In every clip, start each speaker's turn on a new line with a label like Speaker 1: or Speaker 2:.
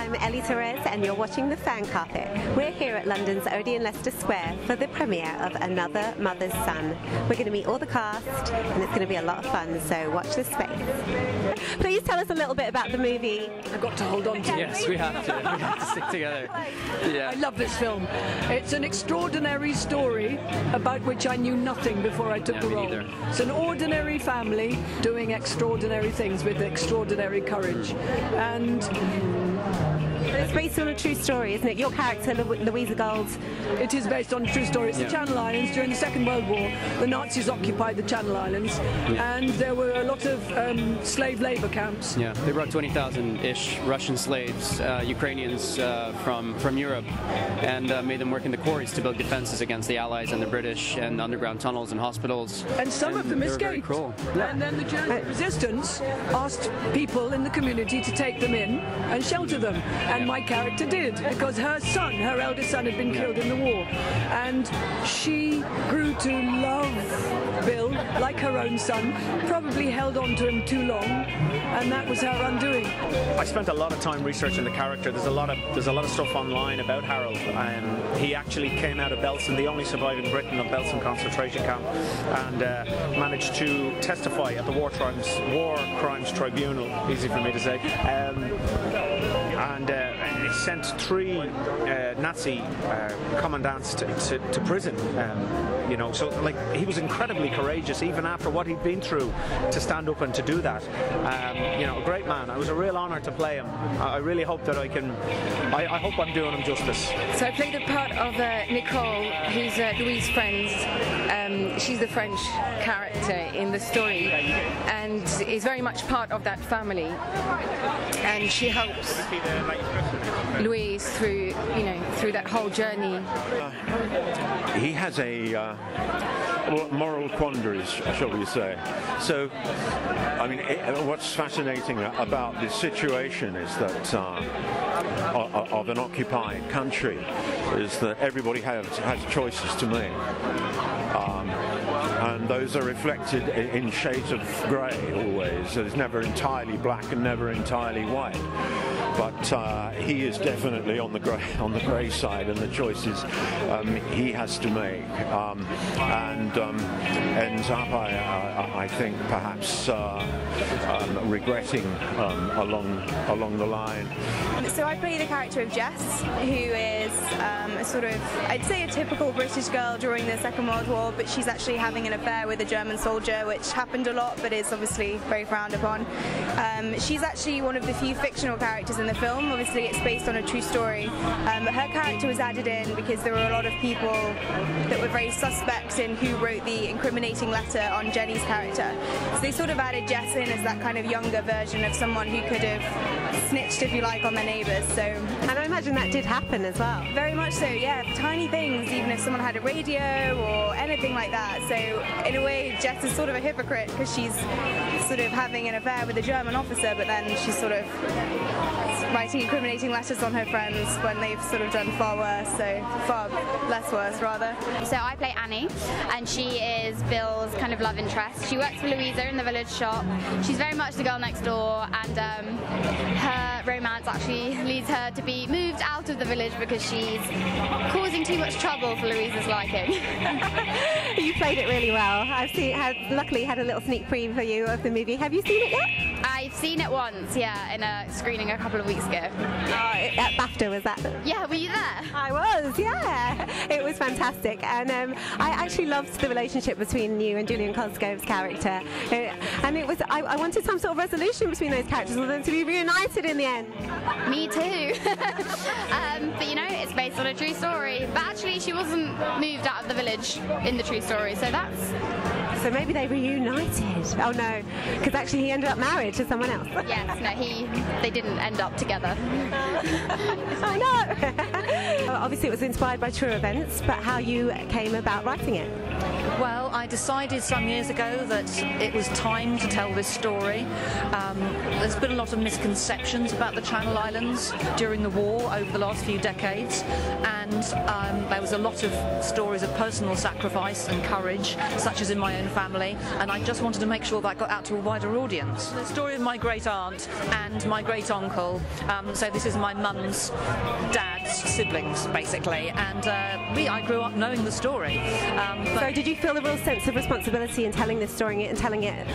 Speaker 1: I'm Ellie Torrez and you're watching The Fan Carpet. We're here at London's Odeon Leicester Square for the premiere of Another Mother's Son. We're going to meet all the cast and it's going to be a lot of fun, so watch this space. Please tell us a little bit about the movie.
Speaker 2: I've got to hold on to it.
Speaker 3: Yes, we have to. We have to stick together. Yeah.
Speaker 2: I love this film. It's an extraordinary story about which I knew nothing before I took the role.
Speaker 3: Neither.
Speaker 2: It's an ordinary family doing extraordinary things with extraordinary courage. And
Speaker 1: it's based on a true story, isn't it? Your character, Louisa Gould.
Speaker 2: It is based on a true story. It's the Channel Islands. During the Second World War, the Nazis occupied the Channel Islands, and there were a lot of slave labour camps.
Speaker 3: Yeah, they brought 20,000-ish Russian slaves, Ukrainians from Europe, and made them work in the quarries to build defences against the Allies and the British, and underground tunnels and hospitals.
Speaker 2: And some of them escaped.
Speaker 3: Very cruel.
Speaker 2: And then the German resistance asked people in the community to take them in and shelter them. And my character did, because her son, her eldest son, had been killed in the war. And she grew to love Bill like her own son, probably held on to him too long, and that was her undoing.
Speaker 4: I spent a lot of time researching the character. There's a lot of stuff online about Harold. He actually came out of Belsen, the only surviving Briton of Belsen concentration camp, and managed to testify at the War Crimes Tribunal, easy for me to say, and he sent 3 Nazi commandants to prison. You know, so like he was incredibly courageous, even after what he'd been through, to stand up and to do that. You know, a great man. It was a real honour to play him. I really hope that I can. I hope I'm doing him justice.
Speaker 5: So I played the part of Nicole, who's Louise's friend. She's the French character in the story, and is very much part of that family. And she helps Louise through, through that whole journey.
Speaker 6: He has a moral quandaries, shall we say. So, I mean, what's fascinating about this situation is that of an occupied country is that everybody has choices to make. And those are reflected in shades of grey always. So it's never entirely black and never entirely white. But he is definitely on the grey side, and the choices he has to make, and ends up, I think, perhaps regretting along the line.
Speaker 7: So I play the character of Jess, who is a sort of, I'd say, a typical British girl during the Second World War, but she's actually having an affair with a German soldier, which happened a lot, but is obviously very frowned upon. She's actually one of the few fictional characters in the film. Obviously it's based on a true story, but her character was added in because there were a lot of people that were very suspect in who wrote the incriminating letter on Jenny's character. So they sort of added Jess in as that kind of younger version of someone who could have snitched, if you like, on their neighbours. So,
Speaker 1: and I imagine that did happen as well.
Speaker 7: Very much so, yeah. Tiny things, even if someone had a radio or anything like that. So in a way, Jess is sort of a hypocrite because she's sort of having an affair with a German officer, but then she's sort of writing incriminating letters on her friends when they've sort of done far worse, so far less worse rather.
Speaker 8: So I play Annie, and she is Bill's kind of love interest. She works for Louisa in the village shop. She's very much the girl next door, and her romance actually leads her to be moved out of the village because she's causing too much trouble for Louisa's liking.
Speaker 1: You played it really well. Luckily had a little sneak preview of the movie. Have you seen it yet?
Speaker 8: I've seen it once, yeah, in a screening a couple of weeks ago.
Speaker 1: At BAFTA, was that?
Speaker 8: Yeah, were you there?
Speaker 1: I was, yeah. It was fantastic, and I actually loved the relationship between you and Julian Kostov's character. And it was, I wanted some sort of resolution between those characters, and them to be reunited in the end.
Speaker 8: Me too. But it's based on a true story. But actually, she wasn't moved out of the village in the true story, so that's...
Speaker 1: So maybe they reunited. Oh no, because actually he ended up married to someone else.
Speaker 8: Yes, no, they didn't end up together.
Speaker 1: Oh no. Obviously it was inspired by true events, but how you came about writing it?
Speaker 9: Well, I decided some years ago that it was time to tell this story. There's been a lot of misconceptions about the Channel Islands during the war over the last few decades, and there was a lot of stories of personal sacrifice and courage, such as in my own family, and I just wanted to make sure that I got out to a wider audience. The story of my great aunt and my great uncle, so this is my mum's dad's siblings, basically, and I grew up knowing the story.
Speaker 1: So did you feel a real sense of responsibility in telling this story and telling it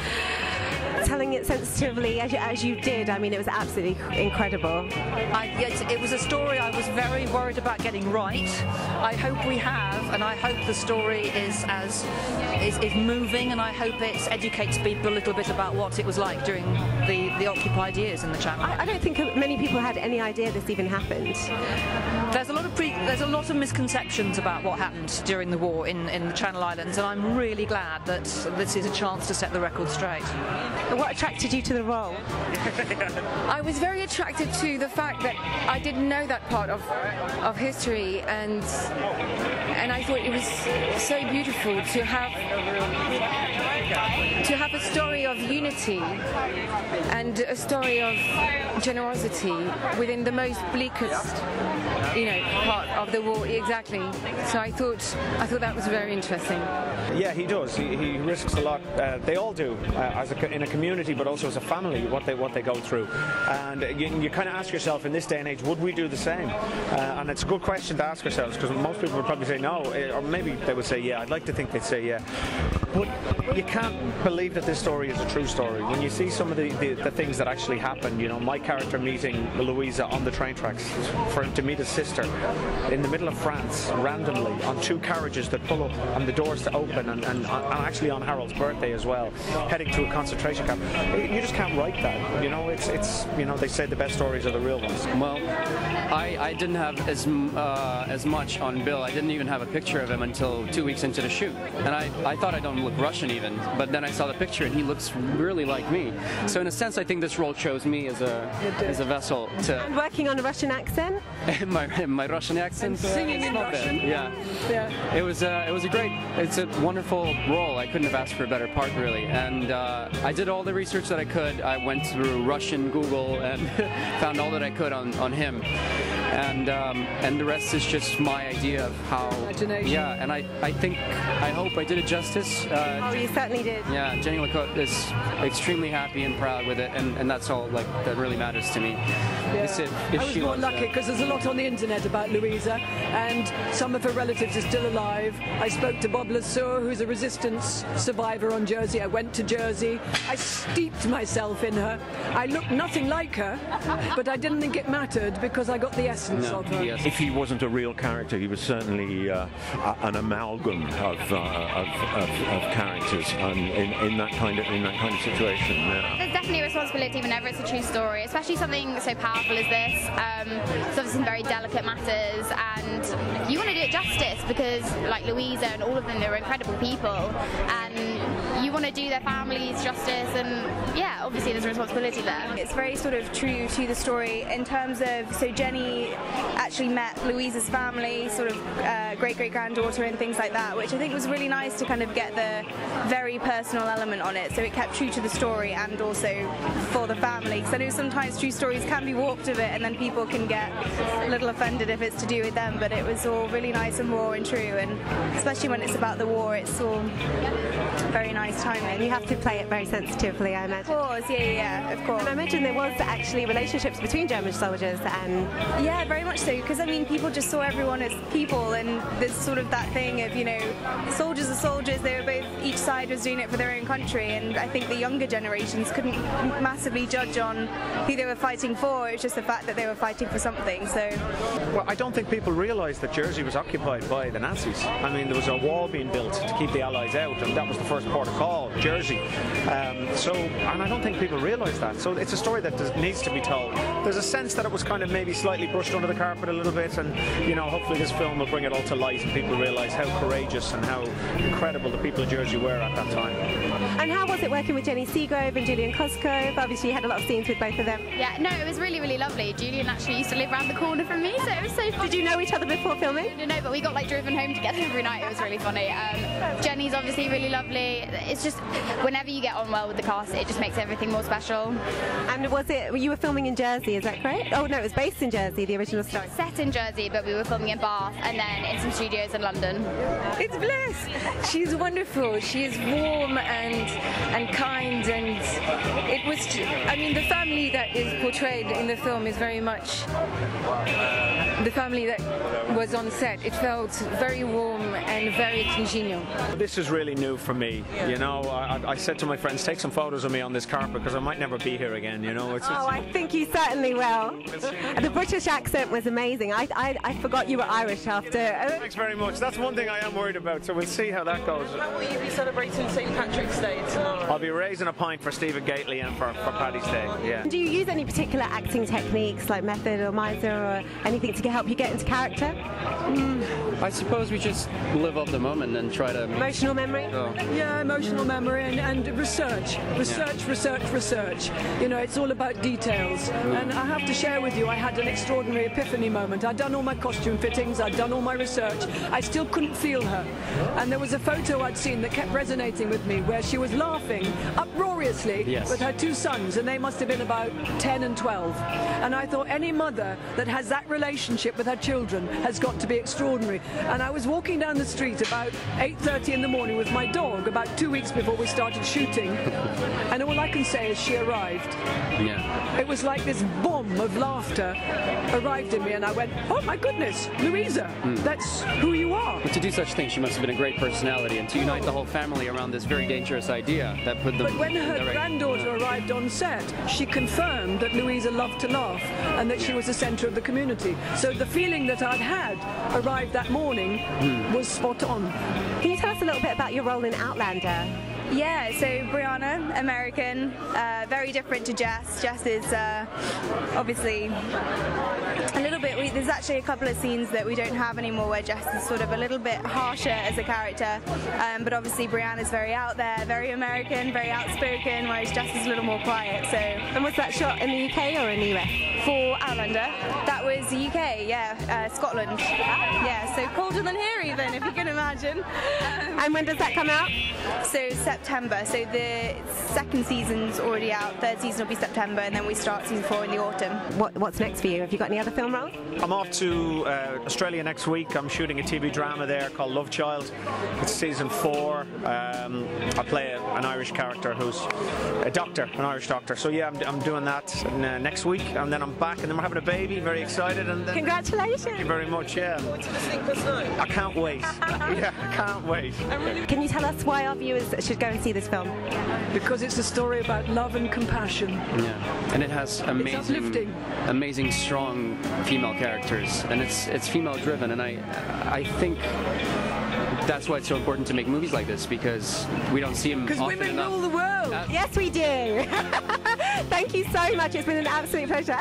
Speaker 1: sensitively as you did? I mean, it was absolutely incredible.
Speaker 9: It was a story I was very worried about getting right. I hope we have, and I hope the story is moving, and I hope it educates people a little bit about what it was like during the occupied years in the Channel.
Speaker 1: I don't think many people had any idea this even happened.
Speaker 9: There's a lot of misconceptions about what happened during the war in the Channel Islands, and I'm really glad that this is a chance to set the record straight.
Speaker 1: What attracted you to the role?
Speaker 5: I was very attracted to the fact that I didn't know that part of history, and I thought it was so beautiful to have a story of unity and a story of generosity within the most bleakest, part of the war. Exactly. So I thought that was very interesting.
Speaker 4: Yeah, he does. He risks a lot. They all do, in a community, but also as a family, what they go through. And you kind of ask yourself, in this day and age, would we do the same? And it's a good question to ask ourselves, because most people would probably say no, or maybe they would say yeah. I'd like to think they'd say yeah. But you can't believe that this story is a true story. When you see some of the things that actually happened, my character meeting Louisa on the train tracks, for him to meet his sister in the middle of France, randomly, on two carriages that pull up and the doors to open, and actually on Harold's birthday as well, heading to a concentration camp. You just can't write that. It's they say the best stories are the real ones.
Speaker 3: Well, I didn't have as much on Bill. I didn't even have a picture of him until 2 weeks into the shoot, and I thought I don't look Russian even, but then I saw the picture and he looks really like me. So in a sense, I think this role chose me as a vessel to.
Speaker 1: And working on a Russian accent.
Speaker 3: my Russian accent.
Speaker 2: And singing in Russian.
Speaker 3: Yeah. It was it's a wonderful role. I couldn't have asked for a better part, really. And I did all the research that I could. I went through Russian Google and found all that I could on him. And the rest is just my idea of how.
Speaker 2: Imagination.
Speaker 3: Yeah, and I hope I did it justice.
Speaker 1: You certainly did.
Speaker 3: Yeah, Jenny Lecoat is extremely happy and proud with it, and that's all that really matters to me.
Speaker 2: Yeah. I was more lucky because there's a lot on the internet about Louisa, and some of her relatives are still alive. I spoke to Bob Lesoeur, who's a resistance survivor on Jersey. I went to Jersey. I steeped myself in her. I looked nothing like her, but I didn't think it mattered because I got the essence of her.
Speaker 3: Yes.
Speaker 6: If he wasn't a real character, he was certainly an amalgam of characters in that kind of situation. Yeah.
Speaker 8: There's definitely a responsibility whenever it's a true story, especially something so powerful as this. It's obviously some very delicate matters, and you want to do it justice because, like Louisa and all of them, they were incredible people, and you want to do their families justice, and yeah, obviously there's a responsibility there.
Speaker 7: It's very sort of true to the story in terms of, so Jenny actually met Louisa's family, sort of great-great-granddaughter and things like that, which I think was really nice to kind of get the very personal element on it, so it kept true to the story and also for the family, because I know sometimes true stories can be warped a bit and then people can get a little offended if it's to do with them, but it was all really nice and raw and true, and especially when it's about the war, it's all very nice timing.
Speaker 1: You have to play it very sensitively, I imagine.
Speaker 7: Of course, yeah, of course.
Speaker 1: And I imagine there was actually relationships between German soldiers and...
Speaker 7: Yeah, very much so, because I mean, people just saw everyone as people, and there's sort of that thing of, soldiers are soldiers, they were both, each side was doing it for their own country, and I think the younger generations couldn't massively judge on who they were fighting for. It was just the fact that they were fighting for something, so...
Speaker 4: Well, I don't think people realised that Jersey was occupied by the Nazis. I mean, there was a wall being built to keep the Allies out, and that was the first port of call, Jersey. And I don't think people realise that. So it's a story that needs to be told. There's a sense that it was kind of maybe slightly brushed under the carpet a little bit, and hopefully this film will bring it all to light and people realise how courageous and how incredible the people of Jersey were at that time.
Speaker 1: And how was it working with Jenny Seagrove and Julian Kostov? Obviously you had a lot of scenes with both of them.
Speaker 8: Yeah, no, it was really, really lovely. Julian actually used to live around the corner from me, so it was so fun.
Speaker 1: Did you know each other before filming?
Speaker 8: No, but we got like driven home together every night. It was really funny. Jenny's obviously really lovely. It's just, whenever you get on well with the cast, it just makes everything more special.
Speaker 1: And was it, you were filming in Jersey, is that correct? Oh no, it was based in Jersey, the original story.
Speaker 8: Set in Jersey, but we were filming in Bath and then in some studios in London.
Speaker 5: It's bliss. She's wonderful. She is warm and kind, and it was. I mean, the family that is portrayed in the film is very much the family that was on set. It felt very warm and very congenial.
Speaker 4: This is really new for me. You know, I said to my friends, take some photos of me on this carpet because I might never be here again. You know.
Speaker 1: Oh, I think you certainly will. The British accent was amazing. I forgot you were Irish after.
Speaker 4: Thanks very much. That's one thing I am worried about, so we'll see how that goes.
Speaker 10: How will you be celebrating St. Patrick's Day tomorrow?
Speaker 4: I'll be raising a pint for Stephen Gately and for Paddy's Day, yeah.
Speaker 1: Do you use any particular acting techniques like method or miser or anything to help you get into character?
Speaker 3: I suppose we just live up the moment and try to...
Speaker 1: Emotional memory?
Speaker 3: Oh.
Speaker 2: Yeah, emotional memory and research. Research. You know, it's all about details. And I have to share with you, I had an extraordinary epiphany moment. I'd done all my costume fittings, I'd done all my research. I still couldn't feel her. And there was a photo I'd seen that kept resonating with me where she was laughing uproariously with her two sons, and they must have been about 10 and 12. And I thought any mother that has that relationship with her children has got to be extraordinary. And I was walking down the street about 8:30 in the morning with my dog about 2 weeks before we started shooting, and all I can say is she arrived.
Speaker 3: Yeah.
Speaker 2: It was like this bomb of laughter arrived in me, and I went, oh my goodness, Louisa, that's who you are.
Speaker 3: But to do such things, she must have been a great personality, and to unite the whole family around this very dangerous idea that put them...
Speaker 2: But when her granddaughter arrived on set, she confirmed that Louisa loved to laugh and that she was the centre of the community. So the feeling that I'd had arrived that morning was spot on.
Speaker 1: Can you tell us a little bit about your role in Outlander?
Speaker 7: Yeah, so Brianna, American, very different to Jess. Jess is obviously a little bit, there's actually a couple of scenes that we don't have anymore where Jess is sort of a little bit harsher as a character, but obviously Brianna's very out there, very American, very outspoken, whereas Jess is a little more quiet. So.
Speaker 1: And was that shot in the UK or in the US?
Speaker 7: For Outlander, that was the UK, yeah, Scotland. Yeah, so colder than here even, if you can imagine.
Speaker 1: And when does that come out?
Speaker 7: So September, so the second season's already out, third season will be September, and then we start season 4 in the autumn.
Speaker 1: What's next for you? Have you got any other film roles?
Speaker 4: I'm off to Australia next week. I'm shooting a TV drama there called Love Child. It's season 4. I play an Irish character who's a doctor, an Irish doctor. So yeah, I'm doing that next week, and then I'm back, and then we're having a baby. Very excited. And then,
Speaker 1: congratulations!
Speaker 4: Thank you very much. Yeah.
Speaker 10: What do you think us now?
Speaker 4: I can't wait. Yeah, I can't wait.
Speaker 1: Can you tell us why our viewers should go and see this film?
Speaker 2: Because it's a story about love and compassion.
Speaker 3: Yeah, and it has amazing, strong female characters, and it's female driven, and I think that's why it's so important to make movies like this, because we don't see them often enough.
Speaker 2: Because women rule the world!
Speaker 1: Yes, we do! Thank you so much, it's been an absolute pleasure.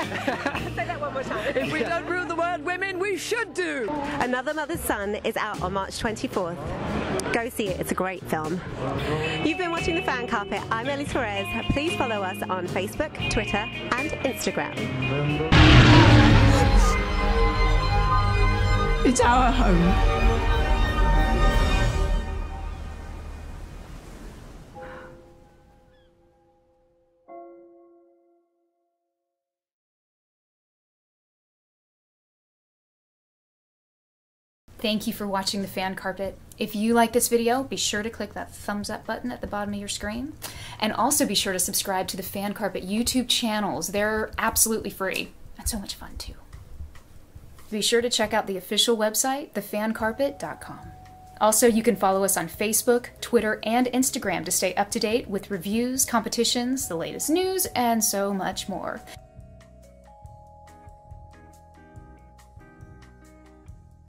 Speaker 1: Say that one more time.
Speaker 2: If we don't rule the world, women, we should do!
Speaker 1: Another Mother's Son is out on March 24th. Go see it, it's a great film. You've been watching The Fan Carpet. I'm Ellie Torrez. Please follow us on Facebook, Twitter and Instagram.
Speaker 2: It's our home.
Speaker 11: Thank you for watching The Fan Carpet. If you like this video, be sure to click that thumbs up button at the bottom of your screen. And also be sure to subscribe to the Fan Carpet YouTube channels. They're absolutely free and so much fun too. Be sure to check out the official website, thefancarpet.com. Also, you can follow us on Facebook, Twitter, and Instagram to stay up to date with reviews, competitions, the latest news, and so much more.